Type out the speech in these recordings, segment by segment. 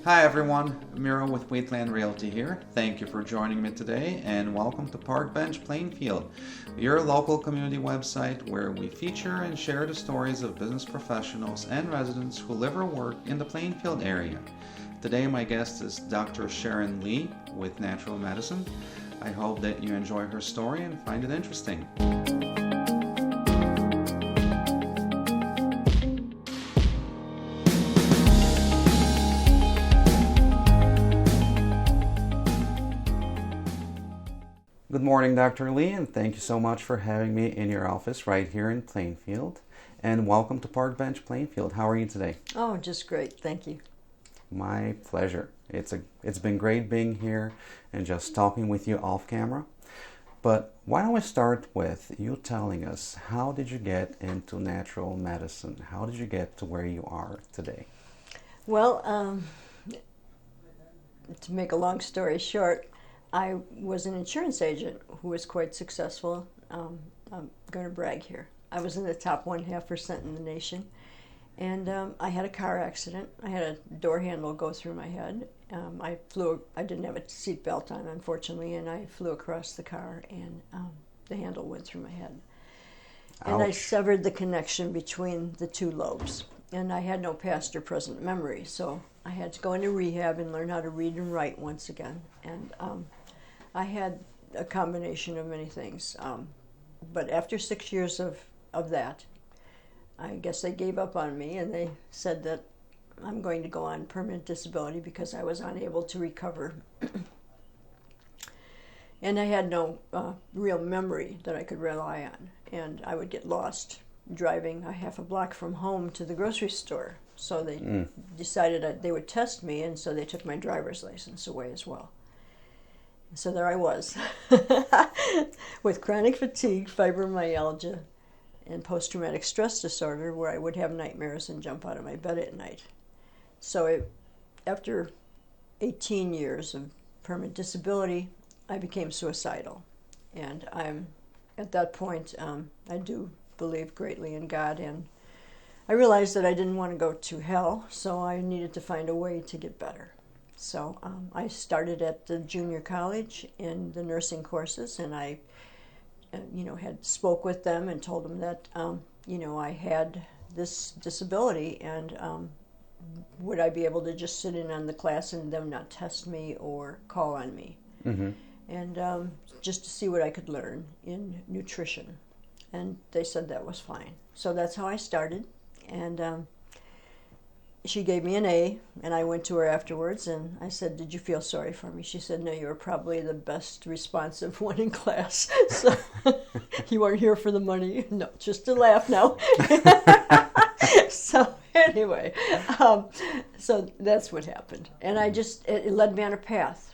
Hi everyone, Miro with Wheatland Realty here. Thank you for joining me today and welcome to Park Bench Plainfield, your local community website where we feature and share the stories of business professionals and residents who live or work in the Plainfield area. Today my guest is Dr. Sherin Lee with Natural Medicine. I hope that you enjoy her story and find it interesting. Good morning, Dr. Lee, and thank you so much for having me in your office right here in Plainfield. And welcome to Park Bench Plainfield. How are you today? Oh, just great. Thank you. My pleasure. It's been great being here and just talking with you off camera. But why don't we start with you telling us, how did you get into natural medicine? How did you get to where you are today? Well, to make a long story short, I was an insurance agent who was quite successful. I'm going to brag here. I was in the top 0.5% in the nation. And I had a car accident. I had a door handle go through my head. I didn't have a seatbelt on, unfortunately, and I flew across the car, and the handle went through my head. Ouch. And I severed the connection between the two lobes. And I had no past or present memory, so I had to go into rehab and learn how to read and write once again. And I had a combination of many things. But after 6 years of that, I guess they gave up on me, and they said that I'm going to go on permanent disability because I was unable to recover. And I had no real memory that I could rely on. And I would get lost driving a half a block from home to the grocery store. So they decided that they would test me, and so they took my driver's license away as well. So there I was with chronic fatigue, fibromyalgia, and post-traumatic stress disorder, where I would have nightmares and jump out of my bed at night. So after 18 years of permanent disability, I became suicidal. And at that point, I do believe greatly in God, and I realized that I didn't want to go to hell, so I needed to find a way to get better. So I started at the junior college in the nursing courses, and I had spoke with them and told them that, I had this disability, and would I be able to just sit in on the class and them not test me or call on me? Mm-hmm. And just to see what I could learn in nutrition. And they said that was fine. So that's how I started. And she gave me an A, and I went to her afterwards, and I said, "Did you feel sorry for me?" She said, "No, you were probably the best responsive one in class. So you weren't here for the money." No, just to laugh now. So anyway, so that's what happened. And it led me on a path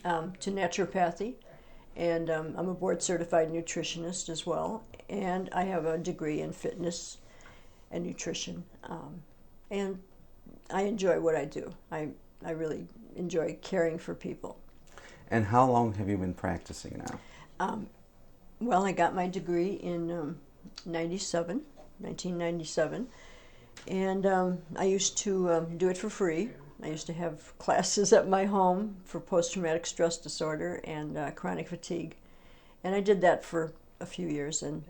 to naturopathy, and I'm a board-certified nutritionist as well, and I have a degree in fitness and nutrition, and I enjoy what I do. I really enjoy caring for people. And how long have you been practicing now? Well, I got my degree in 1997, and I used to do it for free. I used to have classes at my home for post-traumatic stress disorder and chronic fatigue, and I did that for a few years, and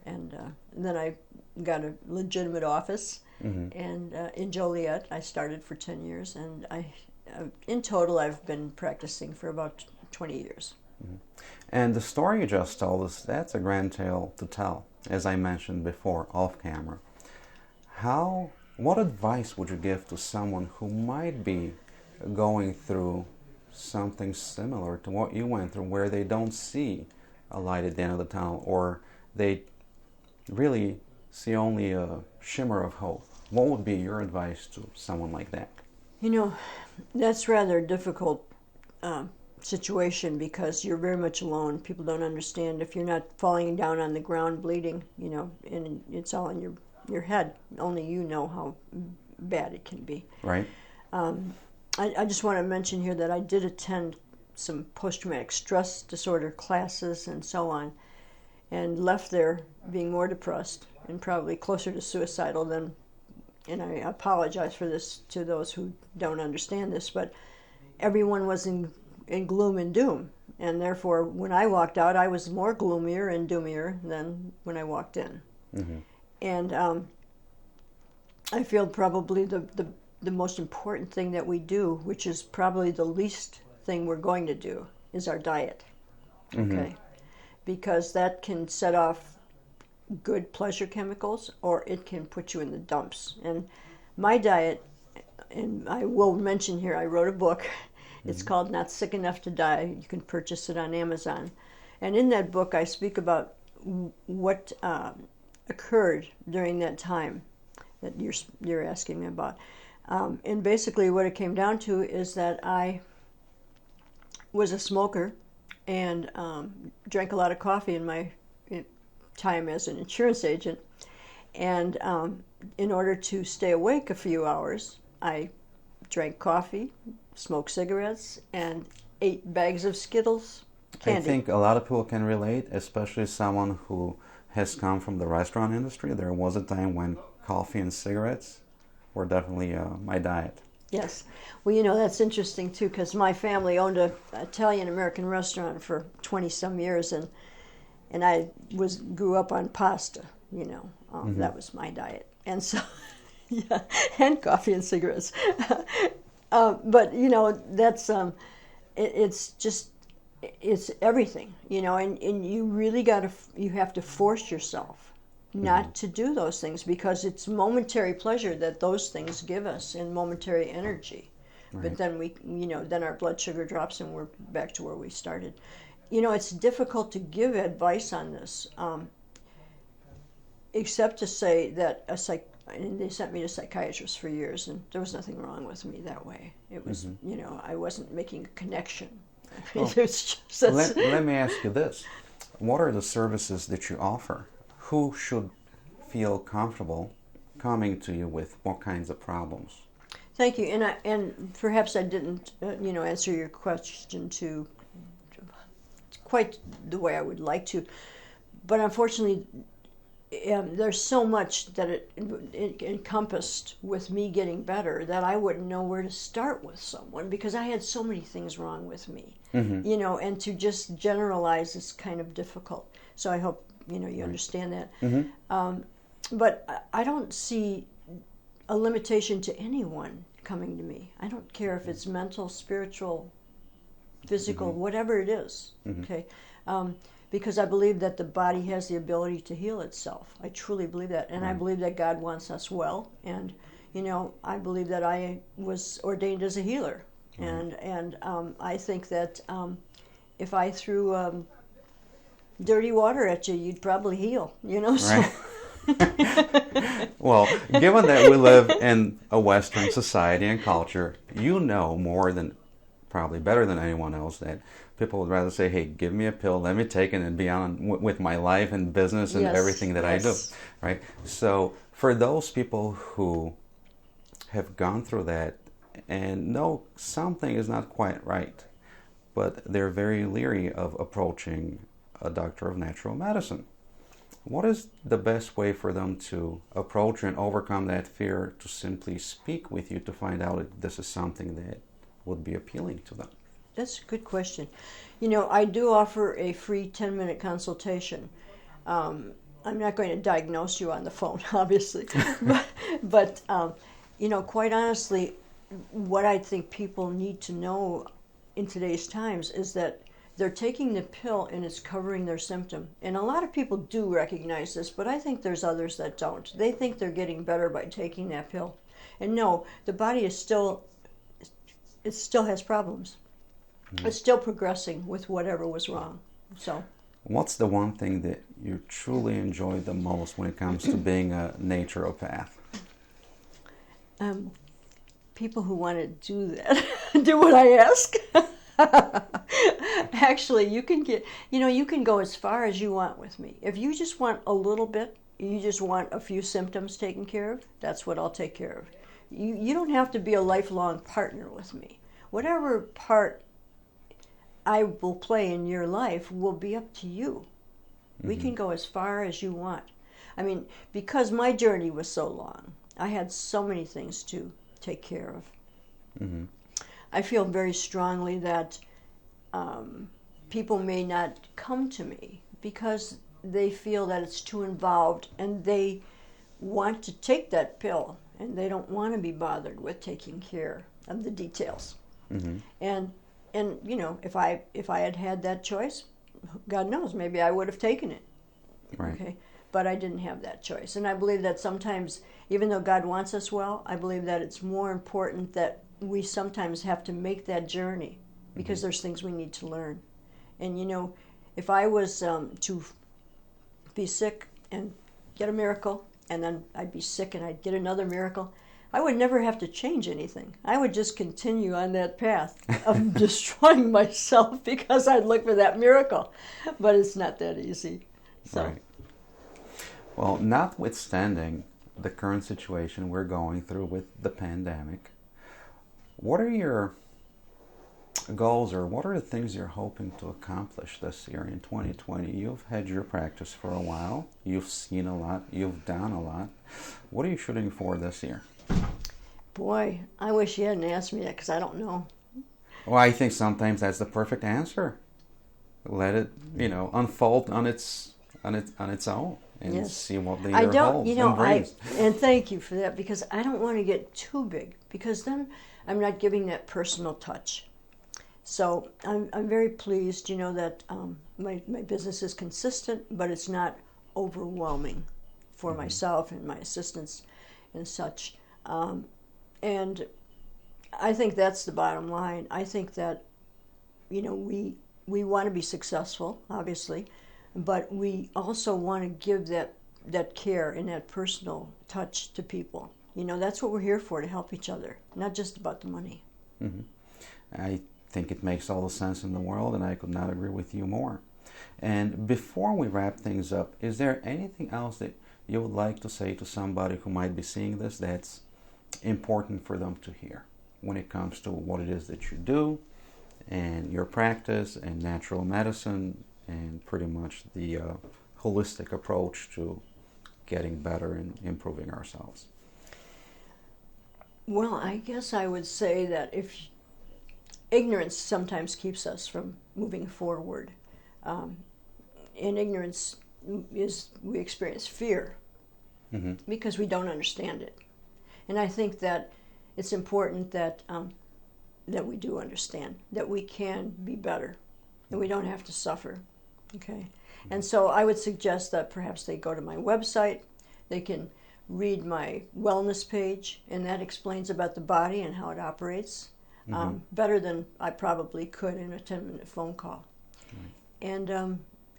then I got a legitimate office. Mm-hmm. And in Joliet, I started for 10 years, and in total, I've been practicing for about 20 years. Mm-hmm. And the story you just told us, that's a grand tale to tell, as I mentioned before, off camera. What advice would you give to someone who might be going through something similar to what you went through, where they don't see a light at the end of the tunnel, or they really see only a shimmer of hope? What would be your advice to someone like that? That's rather a difficult situation because you're very much alone. People don't understand. If you're not falling down on the ground bleeding, and it's all in your head, only you know how bad it can be. Right. I just want to mention here that I did attend some post-traumatic stress disorder classes and so on, and left there being more depressed and probably closer to suicidal than, and I apologize for this to those who don't understand this, but everyone was in gloom and doom. And therefore, when I walked out, I was more gloomier and doomier than when I walked in. Mm-hmm. And I feel probably the most important thing that we do, which is probably the least thing we're going to do, is our diet. Mm-hmm. Okay? Because that can set off good pleasure chemicals, or it can put you in the dumps. And my diet, and I will mention here, I wrote a book. It's called Not Sick Enough to Die. You can purchase it on Amazon. And in that book, I speak about what occurred during that time that you're asking me about. And basically what it came down to is that I was a smoker and drank a lot of coffee in my time as an insurance agent. And in order to stay awake a few hours, I drank coffee, smoked cigarettes, and ate bags of Skittles candy. I think a lot of people can relate, especially someone who has come from the restaurant industry. There was a time when coffee and cigarettes were definitely my diet. Yes. Well, that's interesting, too, because my family owned an Italian-American restaurant for 20-some years, and I grew up on pasta, That was my diet. And so, yeah, and coffee and cigarettes. But, that's, it's everything, and you really you have to force yourself not to do those things, because it's momentary pleasure that those things give us, and momentary energy. Right. But then then our blood sugar drops and we're back to where we started. It's difficult to give advice on this, except to say that and they sent me to psychiatrists for years, and there was nothing wrong with me that way. It was, I wasn't making a connection. Well, let me ask you this. What are the services that you offer? Who should feel comfortable coming to you with what kinds of problems? Thank you. And perhaps I didn't, answer your question to quite the way I would like to. But unfortunately, there's so much that it encompassed with me getting better that I wouldn't know where to start with someone, because I had so many things wrong with me. Mm-hmm. And to just generalize is kind of difficult. So I hope, you understand that. Mm-hmm. But I don't see a limitation to anyone coming to me. I don't care if it's mental, spiritual, physical, whatever it is. Okay. Because I believe that the body has the ability to heal itself. I truly believe that. And I believe that God wants us well. And, I believe that I was ordained as a healer. And I think that if I threw dirty water at you, you'd probably heal, So. Right. Well, given that we live in a Western society and culture, more than, probably better than anyone else, that people would rather say, hey, give me a pill, let me take it and be on with my life and business and everything that I do, right? So for those people who have gone through that and know something is not quite right, but they're very leery of approaching a doctor of natural medicine, what is the best way for them to approach and overcome that fear, to simply speak with you to find out if this is something that would be appealing to them? That's a good question. I do offer a free 10-minute consultation. I'm not going to diagnose you on the phone, obviously. but quite honestly, what I think people need to know in today's times is that they're taking the pill and it's covering their symptom. And a lot of people do recognize this, but I think there's others that don't. They think they're getting better by taking that pill. And no, the body is still has problems. It's still progressing with whatever was wrong. So, what's the one thing that you truly enjoy the most when it comes to being a naturopath? People who want to do that, do what I ask. Actually, you can go as far as you want with me. If you just want a little bit, you just want a few symptoms taken care of, that's what I'll take care of. You don't have to be a lifelong partner with me. Whatever part I will play in your life will be up to you. We can go as far as you want. I mean, because my journey was so long, I had so many things to take care of. I feel very strongly that people may not come to me because they feel that it's too involved and they want to take that pill and they don't want to be bothered with taking care of the details. Mm-hmm. And you know, if I had had that choice, God knows, maybe I would have taken it. Right. Okay, but I didn't have that choice. And I believe that sometimes, even though God wants us well, I believe that it's more important that we sometimes have to make that journey because there's things we need to learn. And you know, if I was to be sick and get a miracle, and then I'd be sick and I'd get another miracle, I would never have to change anything. I would just continue on that path of destroying myself because I'd look for that miracle. But it's not that easy. So. Right. Well, notwithstanding the current situation we're going through with the pandemic, what are your goals or what are the things you're hoping to accomplish this year in 2020? You've had your practice for a while. You've seen a lot. You've done a lot. What are you shooting for this year? Boy, I wish you hadn't asked me that because I don't know. Well, I think sometimes that's the perfect answer. Let it, unfold on its own and see what the year holds and brings. And thank you for that because I don't want to get too big because then I'm not giving that personal touch. So I'm very pleased, that my business is consistent, but it's not overwhelming for myself and my assistants and such. And I think that's the bottom line. I think that, we want to be successful, obviously, but we also want to give that care and that personal touch to people. That's what we're here for, to help each other, not just about the money. Mm-hmm. I think it makes all the sense in the world, and I could not agree with you more. And before we wrap things up, is there anything else that you would like to say to somebody who might be seeing this that's important for them to hear when it comes to what it is that you do and your practice and natural medicine and pretty much the holistic approach to getting better and improving ourselves? Well, I guess I would say that if ignorance sometimes keeps us from moving forward. And ignorance is, we experience fear because we don't understand it. And I think that it's important that that we do understand, that we can be better, and we don't have to suffer. Okay? And so I would suggest that perhaps they go to my website, they can read my wellness page, and that explains about the body and how it operates. Better than I probably could in a 10-minute phone call. Right. And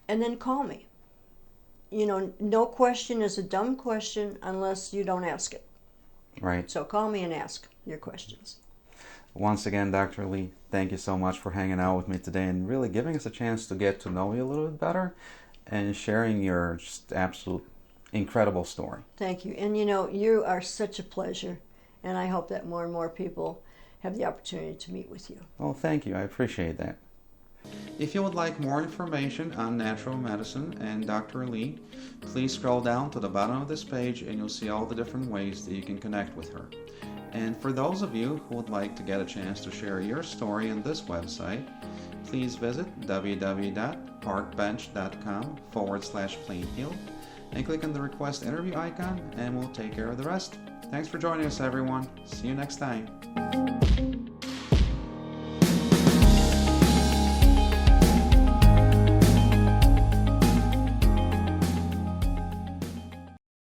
then call me. No question is a dumb question unless you don't ask it. Right. So call me and ask your questions. Once again, Dr. Lee, thank you so much for hanging out with me today and really giving us a chance to get to know you a little bit better and sharing your just absolute incredible story. Thank you. And you are such a pleasure, and I hope that more and more people have the opportunity to meet with you. Oh, thank you. I appreciate that. If you would like more information on natural medicine and Dr. Lee, please scroll down to the bottom of this page and you'll see all the different ways that you can connect with her. And for those of you who would like to get a chance to share your story on this website, please visit www.parkbench.com/plainfield and click on the request interview icon and we'll take care of the rest. Thanks for joining us, everyone. See you next time.